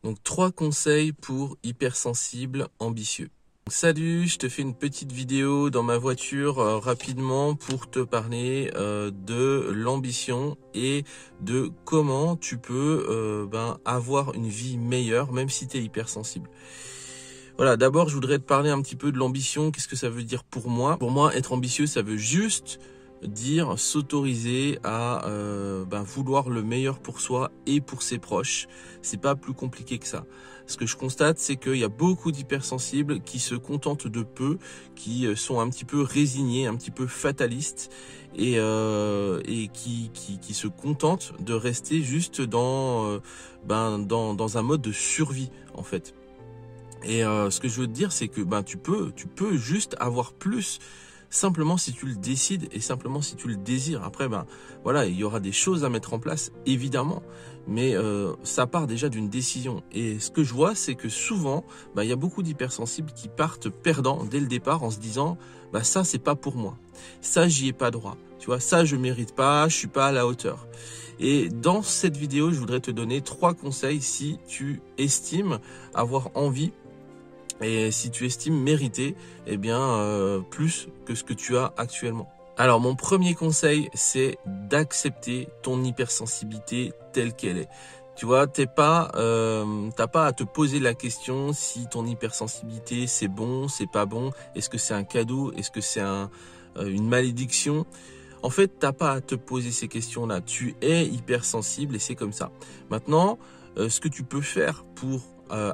Donc 3 conseils pour hypersensibles ambitieux. Salut, je te fais une petite vidéo dans ma voiture rapidement pour te parler de l'ambition et de comment tu peux avoir une vie meilleure même si tu es hypersensible. Voilà, d'abord je voudrais te parler un petit peu de l'ambition, qu'est-ce que ça veut dire pour moi. Pour moi, être ambitieux, ça veut juste dire s'autoriser à vouloir le meilleur pour soi et pour ses proches. C'est pas plus compliqué que ça. Ce que je constate, c'est qu'il y a beaucoup d'hypersensibles qui se contentent de peu, qui sont un petit peu résignés, un petit peu fatalistes et qui se contentent de rester juste dans un mode de survie en fait. Et ce que je veux te dire, c'est que tu peux juste avoir plus simplement si tu le décides et simplement si tu le désires. Après, voilà, il y aura des choses à mettre en place, évidemment, mais ça part déjà d'une décision. Et ce que je vois, c'est que souvent, il y a beaucoup d'hypersensibles qui partent perdants dès le départ en se disant, ça, c'est pas pour moi. Ça, j'y ai pas droit. Tu vois, ça, je mérite pas, je suis pas à la hauteur. Et dans cette vidéo, je voudrais te donner 3 conseils si tu estimes avoir envie et si tu estimes mériter plus que ce que tu as actuellement. Alors mon premier conseil, c'est d'accepter ton hypersensibilité telle qu'elle est. Tu vois, t'as pas à te poser la question si ton hypersensibilité c'est bon, c'est pas bon, est-ce que c'est un cadeau, est-ce que c'est une malédiction. En fait, t'as pas à te poser ces questions-là. Tu es hypersensible et c'est comme ça. Maintenant, ce que tu peux faire pour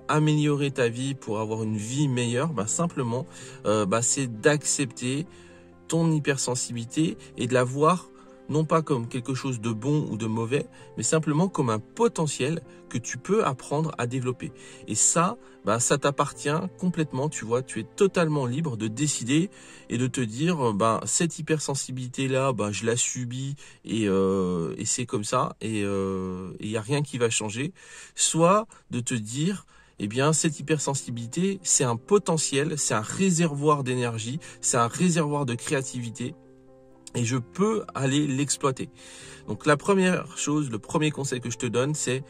améliorer ta vie, pour avoir une vie meilleure, simplement, c'est d'accepter ton hypersensibilité et de la voir non pas comme quelque chose de bon ou de mauvais, mais simplement comme un potentiel que tu peux apprendre à développer. Et ça, ça t'appartient complètement, tu vois, tu es totalement libre de décider et de te dire, cette hypersensibilité-là, je la subis et c'est comme ça et il n'y a rien qui va changer. Soit de te dire, cette hypersensibilité, c'est un potentiel, c'est un réservoir d'énergie, c'est un réservoir de créativité et je peux aller l'exploiter. Donc la première chose, le premier conseil que je te donne, c'est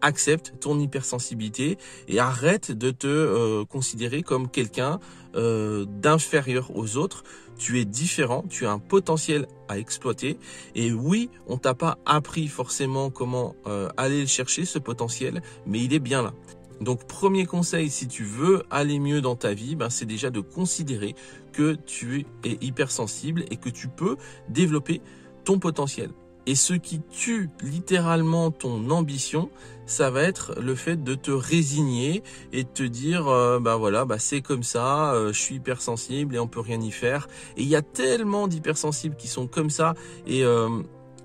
accepte ton hypersensibilité et arrête de te considérer comme quelqu'un d'inférieur aux autres. Tu es différent, tu as un potentiel à exploiter et oui, on t'a pas appris forcément comment aller le chercher ce potentiel, mais il est bien là. Donc premier conseil, si tu veux aller mieux dans ta vie, c'est déjà de considérer que tu es hypersensible et que tu peux développer ton potentiel. Et ce qui tue littéralement ton ambition, ça va être le fait de te résigner et de te dire c'est comme ça, je suis hypersensible et on peut rien y faire. Et il y a tellement d'hypersensibles qui sont comme ça et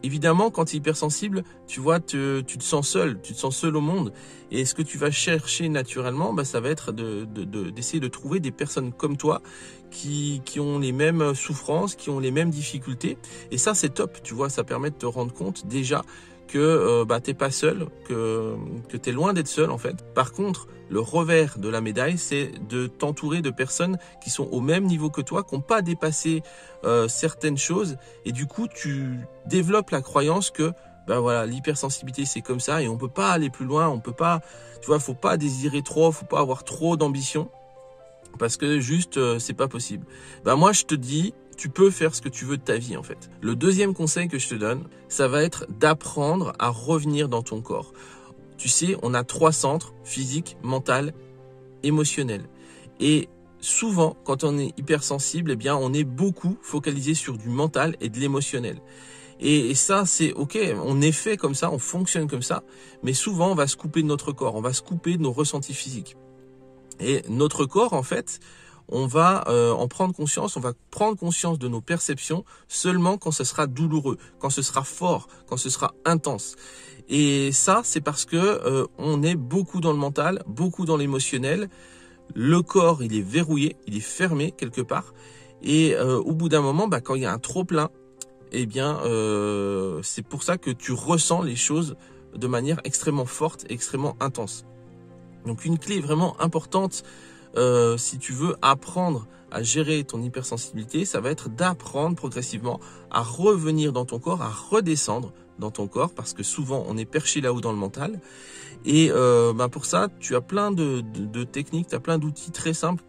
évidemment, quand tu es hypersensible, tu vois, tu te sens seul au monde. Et ce que tu vas chercher naturellement, ça va être d'essayer de trouver des personnes comme toi qui ont les mêmes souffrances, qui ont les mêmes difficultés. Et ça, c'est top, tu vois, ça permet de te rendre compte déjà que t'es pas seul, que t'es loin d'être seul en fait. Par contre, le revers de la médaille, c'est de t'entourer de personnes qui sont au même niveau que toi, qui n'ont pas dépassé certaines choses, et du coup, tu développes la croyance que l'hypersensibilité c'est comme ça et on peut pas aller plus loin, on peut pas, tu vois, faut pas désirer trop, faut pas avoir trop d'ambition parce que juste c'est pas possible. Moi je te dis, tu peux faire ce que tu veux de ta vie en fait. Le deuxième conseil que je te donne, ça va être d'apprendre à revenir dans ton corps. Tu sais, on a 3 centres, physique, mental, émotionnel. Et souvent, quand on est hypersensible, on est beaucoup focalisé sur du mental et de l'émotionnel. Et ça, c'est ok, on est fait comme ça, on fonctionne comme ça, mais souvent, on va se couper de notre corps, on va se couper de nos ressentis physiques. Et notre corps, en fait, on va en prendre conscience, on va prendre conscience de nos perceptions seulement quand ce sera douloureux, quand ce sera fort, quand ce sera intense. Et ça, c'est parce que on est beaucoup dans le mental, beaucoup dans l'émotionnel. Le corps, il est verrouillé, il est fermé quelque part. Et au bout d'un moment, quand il y a un trop-plein, c'est pour ça que tu ressens les choses de manière extrêmement forte, extrêmement intense. Donc une clé vraiment importante, si tu veux apprendre à gérer ton hypersensibilité, ça va être d'apprendre progressivement à revenir dans ton corps, à redescendre dans ton corps, parce que souvent on est perché là-haut dans le mental. Et pour ça, tu as plein de techniques, tu as plein d'outils très simples,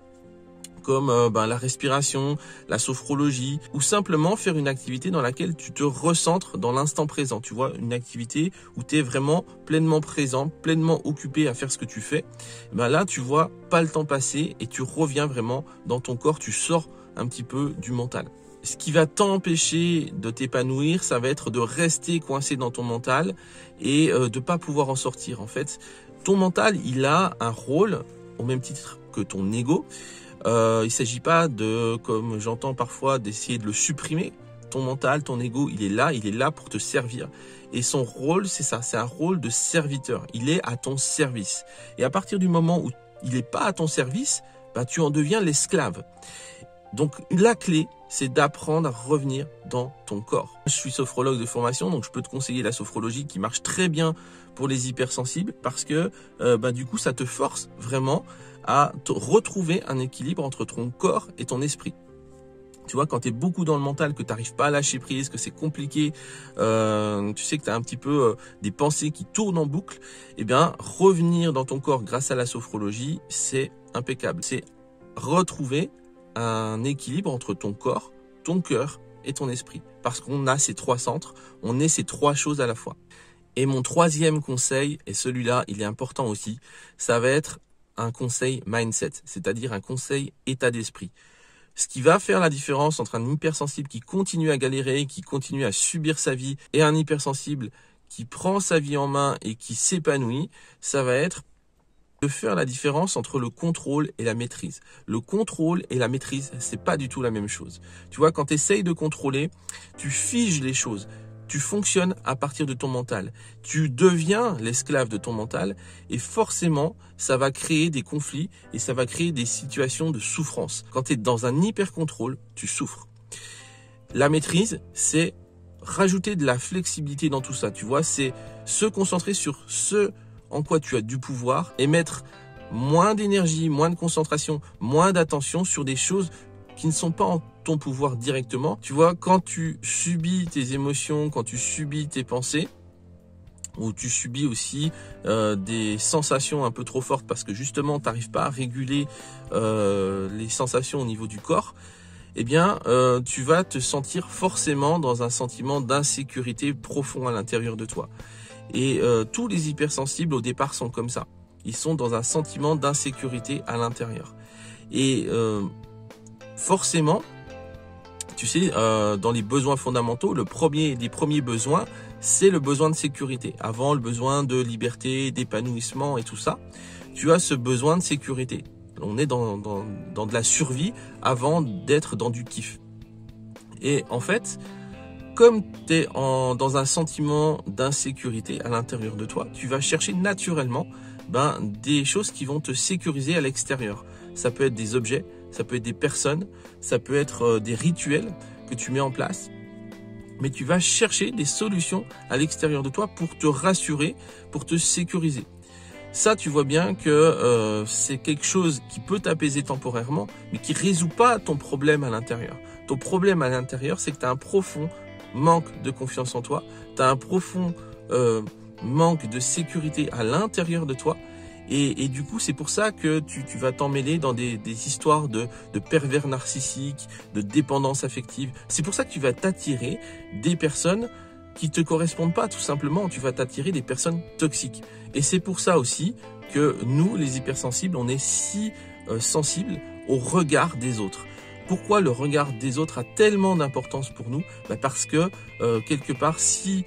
comme la respiration, la sophrologie, ou simplement faire une activité dans laquelle tu te recentres dans l'instant présent. Tu vois, une activité où tu es vraiment pleinement présent, pleinement occupé à faire ce que tu fais. Là, tu vois pas le temps passer et tu reviens vraiment dans ton corps, tu sors un petit peu du mental. Ce qui va t'empêcher de t'épanouir, ça va être de rester coincé dans ton mental et de pas pouvoir en sortir. En fait, ton mental, il a un rôle au même titre que ton ego. Il ne s'agit pas de, comme j'entends parfois, d'essayer de le supprimer. Ton mental, ton ego, il est là pour te servir. Et son rôle, c'est ça, c'est un rôle de serviteur. Il est à ton service. Et à partir du moment où il n'est pas à ton service, tu en deviens l'esclave. Donc la clé, c'est d'apprendre à revenir dans ton corps. Je suis sophrologue de formation, donc je peux te conseiller la sophrologie qui marche très bien pour les hypersensibles parce que du coup, ça te force vraiment à retrouver un équilibre entre ton corps et ton esprit. Tu vois, quand tu es beaucoup dans le mental, que tu n'arrives pas à lâcher prise, que c'est compliqué, tu sais que tu as un petit peu des pensées qui tournent en boucle, revenir dans ton corps grâce à la sophrologie, c'est impeccable. C'est retrouver un équilibre entre ton corps, ton cœur et ton esprit. Parce qu'on a ces trois centres, on est ces trois choses à la fois. Et mon troisième conseil, et celui-là, il est important aussi, ça va être un conseil mindset, c'est-à-dire un conseil état d'esprit. Ce qui va faire la différence entre un hypersensible qui continue à galérer, qui continue à subir sa vie, et un hypersensible qui prend sa vie en main et qui s'épanouit, ça va être de faire la différence entre le contrôle et la maîtrise. Le contrôle et la maîtrise, c'est pas du tout la même chose. Tu vois, quand tu essayes de contrôler, tu figes les choses. Tu fonctionnes à partir de ton mental. Tu deviens l'esclave de ton mental et forcément, ça va créer des conflits et ça va créer des situations de souffrance. Quand tu es dans un hyper-contrôle, tu souffres. La maîtrise, c'est rajouter de la flexibilité dans tout ça. Tu vois, c'est se concentrer sur ce en quoi tu as du pouvoir et mettre moins d'énergie, moins de concentration, moins d'attention sur des choses qui ne sont pas en ton pouvoir directement. Tu vois, quand tu subis tes émotions, quand tu subis tes pensées, ou tu subis aussi des sensations un peu trop fortes parce que justement, tu n'arrives pas à réguler les sensations au niveau du corps, tu vas te sentir forcément dans un sentiment d'insécurité profond à l'intérieur de toi. Et tous les hypersensibles au départ sont comme ça. Ils sont dans un sentiment d'insécurité à l'intérieur. Et forcément, tu sais, dans les besoins fondamentaux, le premier des premiers besoins, c'est le besoin de sécurité. Avant le besoin de liberté, d'épanouissement et tout ça, tu as ce besoin de sécurité. On est dans de la survie avant d'être dans du kiff. Et en fait, comme tu es dans un sentiment d'insécurité à l'intérieur de toi, tu vas chercher naturellement des choses qui vont te sécuriser à l'extérieur. Ça peut être des objets, ça peut être des personnes, ça peut être des rituels que tu mets en place. Mais tu vas chercher des solutions à l'extérieur de toi pour te rassurer, pour te sécuriser. Ça, tu vois bien que c'est quelque chose qui peut t'apaiser temporairement, mais qui ne résout pas ton problème à l'intérieur. Ton problème à l'intérieur, c'est que tu as un profond manque de confiance en toi, tu as un profond manque de sécurité à l'intérieur de toi et du coup c'est pour ça que tu vas t'emmêler dans des histoires de pervers narcissiques, de dépendance affective. C'est pour ça que tu vas t'attirer des personnes qui te correspondent pas tout simplement, tu vas t'attirer des personnes toxiques. Et c'est pour ça aussi que nous les hypersensibles, on est si sensibles au regard des autres. Pourquoi le regard des autres a tellement d'importance pour nous ? Parce que quelque part, si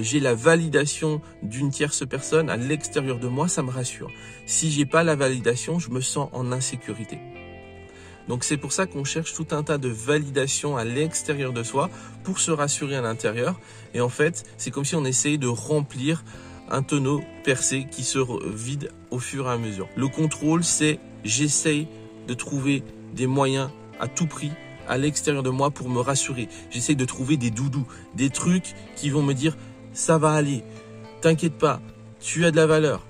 j'ai la validation d'une tierce personne à l'extérieur de moi, ça me rassure. Si j'ai pas la validation, je me sens en insécurité. Donc c'est pour ça qu'on cherche tout un tas de validations à l'extérieur de soi pour se rassurer à l'intérieur. Et en fait, c'est comme si on essayait de remplir un tonneau percé qui se vide au fur et à mesure. Le contrôle, c'est j'essaye de trouver des moyens à tout prix à l'extérieur de moi pour me rassurer. J'essaie de trouver des doudous, des trucs qui vont me dire ça va aller, t'inquiète pas, tu as de la valeur,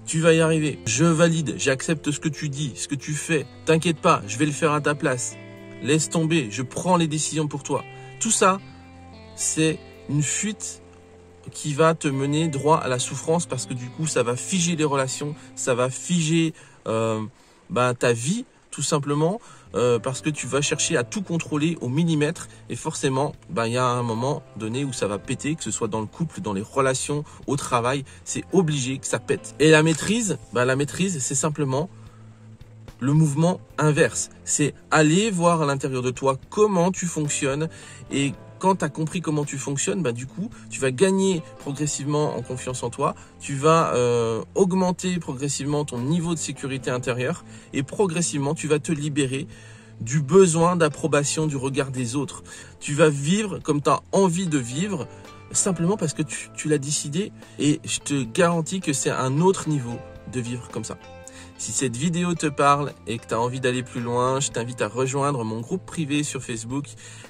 tu vas y arriver, je valide, j'accepte ce que tu dis, ce que tu fais, t'inquiète pas, je vais le faire à ta place, laisse tomber, je prends les décisions pour toi. Tout ça, c'est une fuite qui va te mener droit à la souffrance parce que du coup, ça va figer les relations, ça va figer ta vie tout simplement parce que tu vas chercher à tout contrôler au millimètre et forcément, il y a un moment donné où ça va péter, que ce soit dans le couple, dans les relations, au travail, c'est obligé que ça pète. Et la maîtrise, c'est simplement le mouvement inverse. C'est aller voir à l'intérieur de toi comment tu fonctionnes et quand tu as compris comment tu fonctionnes, du coup, tu vas gagner progressivement en confiance en toi, tu vas augmenter progressivement ton niveau de sécurité intérieure et progressivement, tu vas te libérer du besoin d'approbation du regard des autres. Tu vas vivre comme tu as envie de vivre, simplement parce que tu l'as décidé et je te garantis que c'est un autre niveau de vivre comme ça. Si cette vidéo te parle et que tu as envie d'aller plus loin, je t'invite à rejoindre mon groupe privé sur Facebook,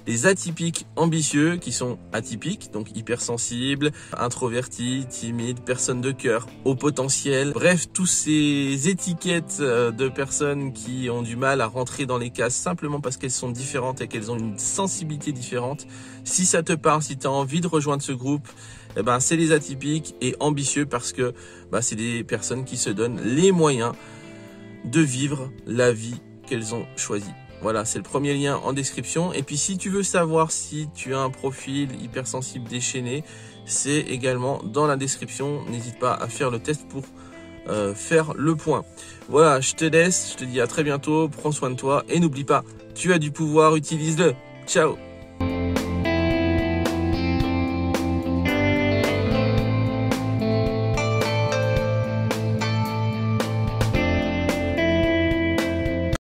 les atypiques ambitieux, qui sont atypiques, donc hypersensibles, introvertis, timides, personnes de cœur, haut potentiel. Bref, tous ces étiquettes de personnes qui ont du mal à rentrer dans les cases simplement parce qu'elles sont différentes et qu'elles ont une sensibilité différente. Si ça te parle, si tu as envie de rejoindre ce groupe, c'est les atypiques et ambitieux parce que c'est des personnes qui se donnent les moyens de vivre la vie qu'elles ont choisie. Voilà, c'est le premier lien en description. Et puis si tu veux savoir si tu as un profil hypersensible déchaîné, c'est également dans la description. N'hésite pas à faire le test pour faire le point. Voilà, je te laisse, je te dis à très bientôt, prends soin de toi et n'oublie pas, tu as du pouvoir, utilise-le. Ciao.